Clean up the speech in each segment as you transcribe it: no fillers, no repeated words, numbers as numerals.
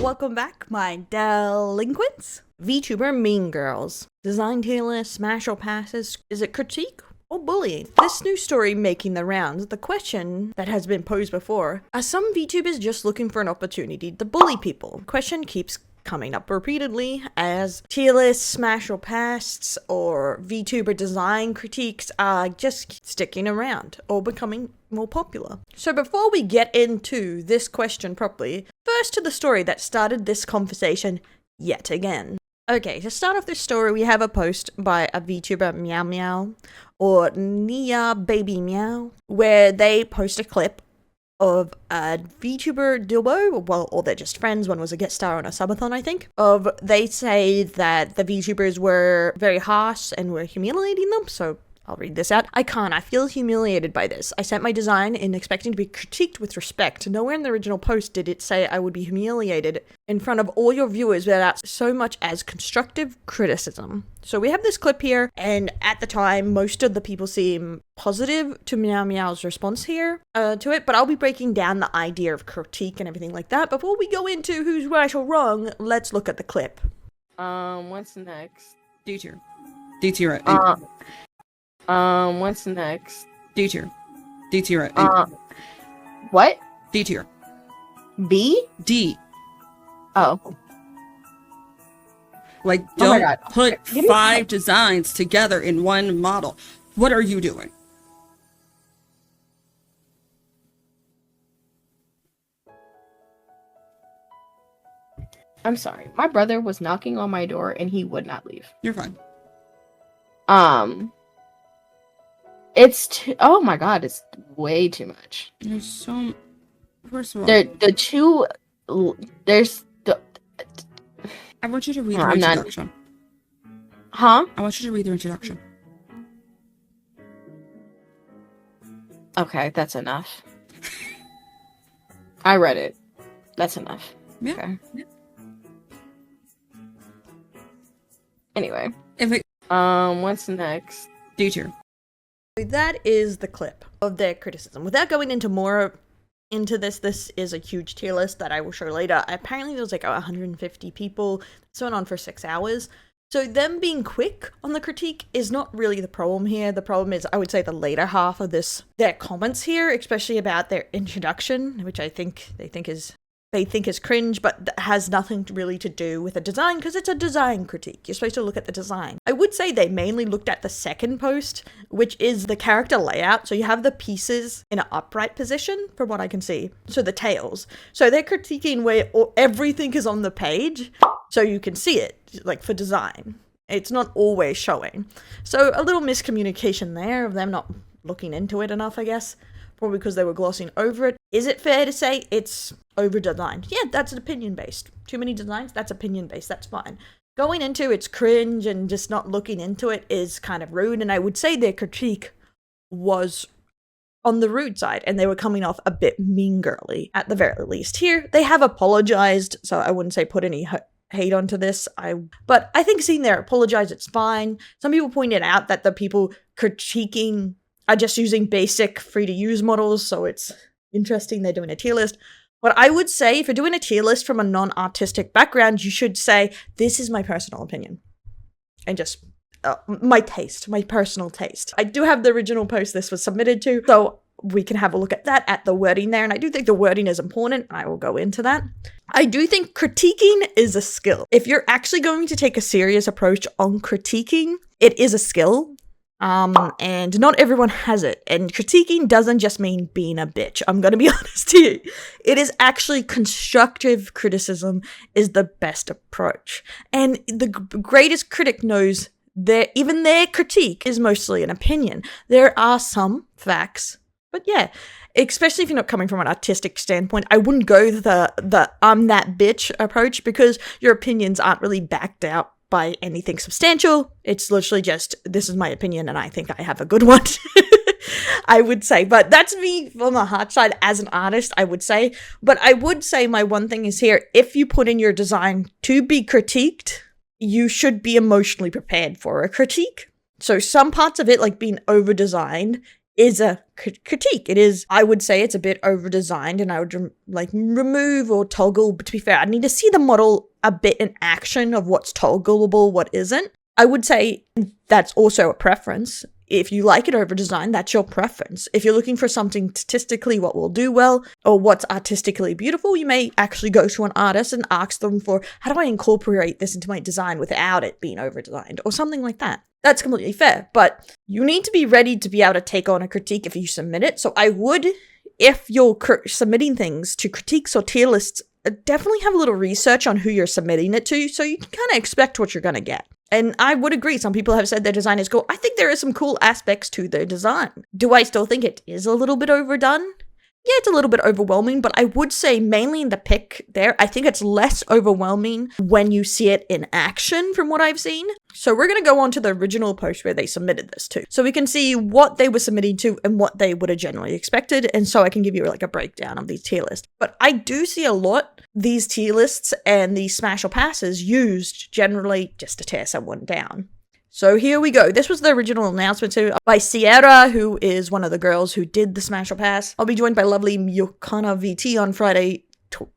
Welcome back, my delinquents. VTuber Mean Girls. Design tier list, smash or passes. Is it critique or bullying? This new story making the rounds, the question that has been posed before, are some VTubers just looking for an opportunity to bully people? Question keeps coming up repeatedly as tier lists, smash or pass, or VTuber design critiques are just sticking around or becoming more popular. So before we get into this question properly, first to the story that started this conversation yet again. Okay, to start off this story, we have a post by a VTuber Meow Meow, or Nia Baby Meow, where they post a clip of a VTuber duo, well, or they're just friends, one was a guest star on a subathon, I think, they say that the VTubers were very harsh and were humiliating them, so I'll read this out. I feel humiliated by this. I sent my design in expecting to be critiqued with respect. Nowhere in the original post did it say I would be humiliated in front of all your viewers without so much as constructive criticism. So we have this clip here, and at the time, most of the people seem positive to Meow Meow's response here to it, but I'll be breaking down the idea of critique and everything like that. Before we go into who's right or wrong, let's look at the clip. What's next? D-tier. D-tier. What's next? D-tier. D-tier. What? D-tier. B? D. Oh. Like, Oh my don't God. put Give me 5 designs together in one model. What are you doing? I'm sorry. My brother was knocking on my door and he would not leave. You're fine. It's oh my God, it's way too much. There's so... First of all, There's the I want you to read No, the I'm not- introduction. Huh? I want you to read the introduction. Okay, that's enough. I read it. That's enough. Yeah. Okay. Yeah. Anyway. If it... What's next? D-tier. That is the clip of their criticism. Without going into more into this is a huge tier list that I will show later. Apparently there was like 150 people. This went on for 6 hours. So them being quick on the critique is not really the problem here. The problem is, I would say, the later half of this, their comments here, especially about their introduction, which they think is cringe, but has nothing really to do with the design, because it's a design critique. You're supposed to look at the design. I would say they mainly looked at the second post, which is the character layout. So you have the pieces in an upright position, from what I can see. So the tails. So they're critiquing where everything is on the page, so you can see it, like for design. It's not always showing. So a little miscommunication there of them not looking into it enough, I guess. Probably because they were glossing over it. Is it fair to say it's over-designed? Yeah, that's opinion-based. Too many designs? That's opinion-based. That's fine. Going into it's cringe and just not looking into it is kind of rude, and I would say their critique was on the rude side, and they were coming off a bit mean girly, at the very least. Here, they have apologized, so I wouldn't say put any hate onto this. But I think seeing their apologize, it's fine. Some people pointed out that the people critiquing are just using basic free-to-use models, so it's interesting they're doing a tier list. What I would say, if you're doing a tier list from a non-artistic background, you should say, this is my personal opinion. And just my taste, my personal taste. I do have the original post this was submitted to, so we can have a look at that, at the wording there, and I do think the wording is important, and I will go into that. I do think critiquing is a skill. If you're actually going to take a serious approach on critiquing, it is a skill. And not everyone has it. And critiquing doesn't just mean being a bitch. I'm gonna be honest here. It is actually constructive criticism is the best approach. And the greatest critic knows that even their critique is mostly an opinion. There are some facts, but yeah, especially if you're not coming from an artistic standpoint, I wouldn't go the I'm that bitch approach, because your opinions aren't really backed out by anything substantial. It's literally just, this is my opinion and I think I have a good one. I would say, but that's me from the heart side as an artist, I would say. But I would say my one thing is here, if you put in your design to be critiqued, you should be emotionally prepared for a critique. So some parts of it, like being over-designed, is a critique. It is, I would say it's a bit over-designed, and I would remove or toggle, but to be fair, I need to see the model a bit in action of what's toggleable, what isn't. I would say that's also a preference. If you like it over-designed, that's your preference. If you're looking for something statistically what will do well, or what's artistically beautiful, you may actually go to an artist and ask them for, how do I incorporate this into my design without it being over-designed, or something like that. That's completely fair, but you need to be ready to be able to take on a critique if you submit it. So I would, if you're submitting things to critiques or tier lists, definitely have a little research on who you're submitting it to, so you can kind of expect what you're going to get. And I would agree, some people have said their design is cool. I think there are some cool aspects to their design. Do I still think it is a little bit overdone? Yeah, it's a little bit overwhelming, but I would say mainly in the pic there, I think it's less overwhelming when you see it in action from what I've seen. So we're going to go on to the original post where they submitted this to. So we can see what they were submitting to and what they would have generally expected. And so I can give you like a breakdown of these tier lists. But I do see a lot these tier lists and these smash or passes used generally just to tear someone down. So here we go. This was the original announcement by Sierra, who is one of the girls who did the Smash or Pass. I'll be joined by lovely Yukana VT on Friday,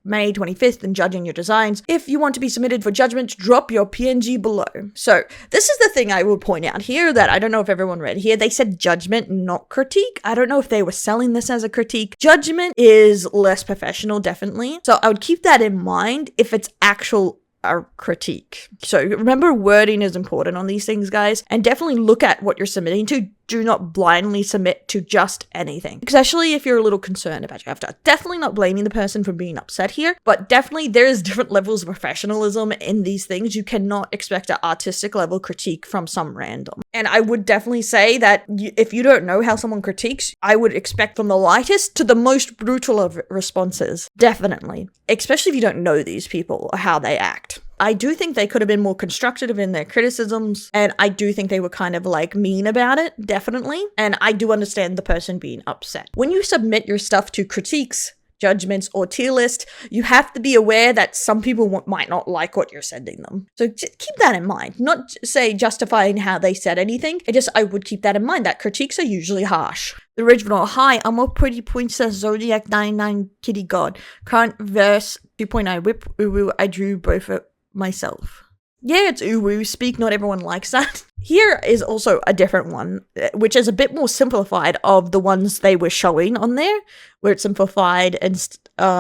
May 25th in judging your designs. If you want to be submitted for judgment, drop your PNG below. So this is the thing I will point out here that I don't know if everyone read here. They said judgment, not critique. I don't know if they were selling this as a critique. Judgment is less professional, definitely. So I would keep that in mind if it's actual a critique. So remember, wording is important on these things, guys, and definitely look at what you're submitting to. Do not blindly submit to just anything, especially if you're a little concerned about your avatar. Definitely not blaming the person for being upset here, but definitely there is different levels of professionalism in these things. You cannot expect an artistic level critique from some random. And I would definitely say that if you don't know how someone critiques, I would expect from the lightest to the most brutal of responses. Definitely. Especially if you don't know these people or how they act. I do think they could have been more constructive in their criticisms, and I do think they were kind of like mean about it, definitely. And I do understand the person being upset. When you submit your stuff to critiques, judgments, or tier list, you have to be aware that some people might not like what you're sending them. So keep that in mind. Not say justifying how they said anything. I would keep that in mind, that critiques are usually harsh. The original, hi, I'm a pretty princess Zodiac 99 kitty god. Current verse 2.9 whip uwu, I drew both of myself. Yeah, it's uwu speak, not everyone likes that. Here is also a different one, which is a bit more simplified of the ones they were showing on there, where it's simplified and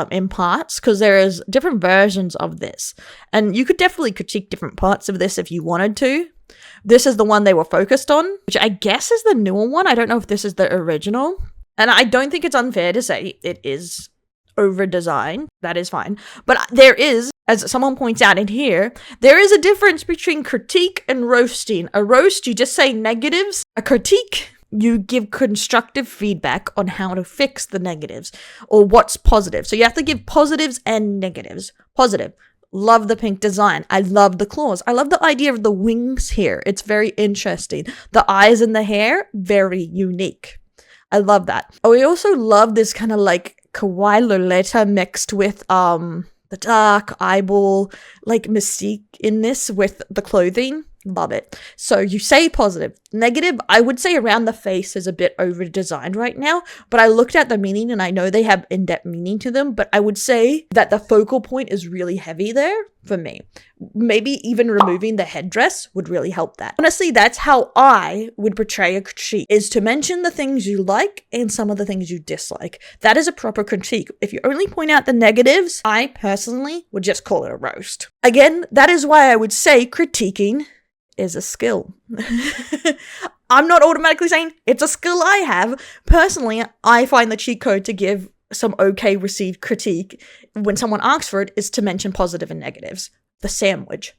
in parts, because there is different versions of this. And you could definitely critique different parts of this if you wanted to. This is the one they were focused on, which I guess is the newer one. I don't know if this is the original. And I don't think it's unfair to say it is over-designed. That is fine. But there is, as someone points out in here, there is a difference between critique and roasting. A roast, you just say negatives. A critique, you give constructive feedback on how to fix the negatives or what's positive. So you have to give positives and negatives. Positive. Love the pink design. I love the claws. I love the idea of the wings here. It's very interesting. The eyes and the hair, very unique. I love that. Oh, I also love this kind of like kawaii Lolita mixed with the dark eyeball like mystique in this with the clothing. Love it. So you say positive. Negative, I would say around the face is a bit over designed right now, but I looked at the meaning and I know they have in-depth meaning to them, but I would say that the focal point is really heavy there for me. Maybe even removing the headdress would really help that. Honestly, that's how I would portray a critique, is to mention the things you like and some of the things you dislike. That is a proper critique. If you only point out the negatives, I personally would just call it a roast. Again, that is why I would say critiquing is a skill. I'm not automatically saying it's a skill I have. Personally, I find the cheat code to give some okay received critique when someone asks for it is to mention positive and negatives. The sandwich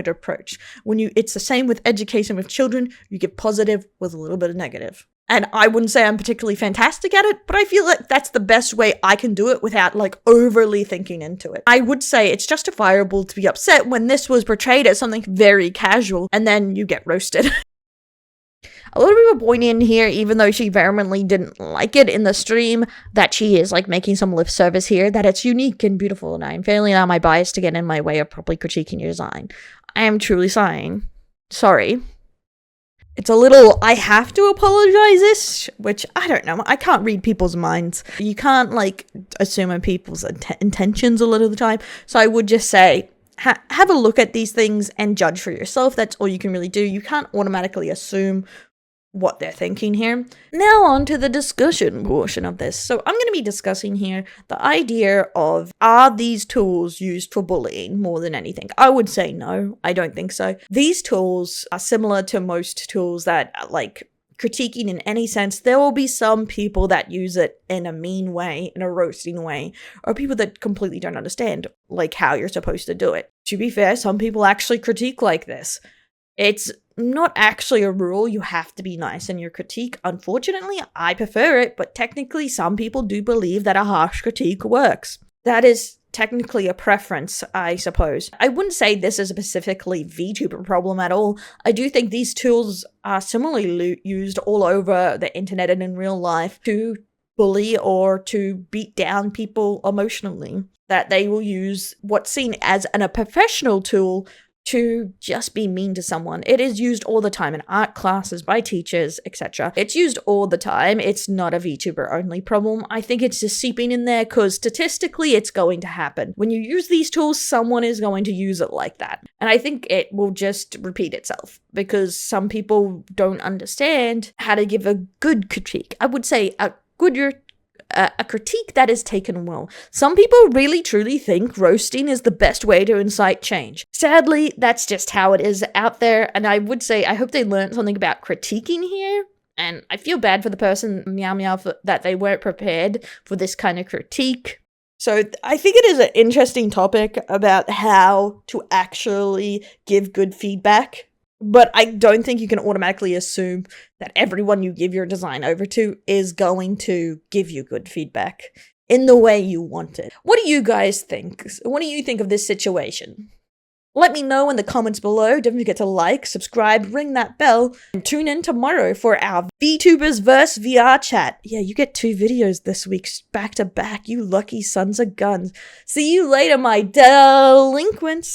approach. It's the same with education with children. You give positive with a little bit of negative. And I wouldn't say I'm particularly fantastic at it, but I feel like that's the best way I can do it without like overly thinking into it. I would say it's justifiable to be upset when this was portrayed as something very casual and then you get roasted. A lot of people point in here, even though she vehemently didn't like it in the stream, that she is like making some lip service here, that it's unique and beautiful, and I am failing out my bias to get in my way of properly critiquing your design. I am truly sorry. It's a little, I have to apologize-ish, which I don't know. I can't read people's minds. You can't, like, assume on people's intentions a lot of the time. So I would just say, have a look at these things and judge for yourself. That's all you can really do. You can't automatically assume what they're thinking here. Now on to the discussion portion of this. So I'm going to be discussing here the idea of, are these tools used for bullying more than anything? I would say no, I don't think so. These tools are similar to most tools that, like, critiquing in any sense. There will be some people that use it in a mean way, in a roasting way, or people that completely don't understand, like, how you're supposed to do it. To be fair, some people actually critique like this. It's not actually a rule. You have to be nice in your critique. Unfortunately, I prefer it, but technically some people do believe that a harsh critique works. That is technically a preference, I suppose. I wouldn't say this is a specifically VTuber problem at all. I do think these tools are similarly used all over the internet and in real life to bully or to beat down people emotionally. That they will use what's seen as a professional tool to just be mean to someone. It is used all the time in art classes by teachers, etc. It's used all the time. It's not a VTuber only problem. I think it's just seeping in there because statistically it's going to happen. When you use these tools, someone is going to use it like that. And I think it will just repeat itself because some people don't understand how to give a good critique. I would say a critique that is taken well. Some people really truly think roasting is the best way to incite change. Sadly, that's just how it is out there, and I would say I hope they learned something about critiquing here, and I feel bad for the person, meow meow, that they weren't prepared for this kind of critique. So I think it is an interesting topic about how to actually give good feedback. But I don't think you can automatically assume that everyone you give your design over to is going to give you good feedback in the way you want it. What do you guys think? What do you think of this situation? Let me know in the comments below. Don't forget to like, subscribe, ring that bell, and tune in tomorrow for our VTubers vs VR chat. Yeah, you get 2 videos this week back to back, you lucky sons of guns. See you later, my delinquents.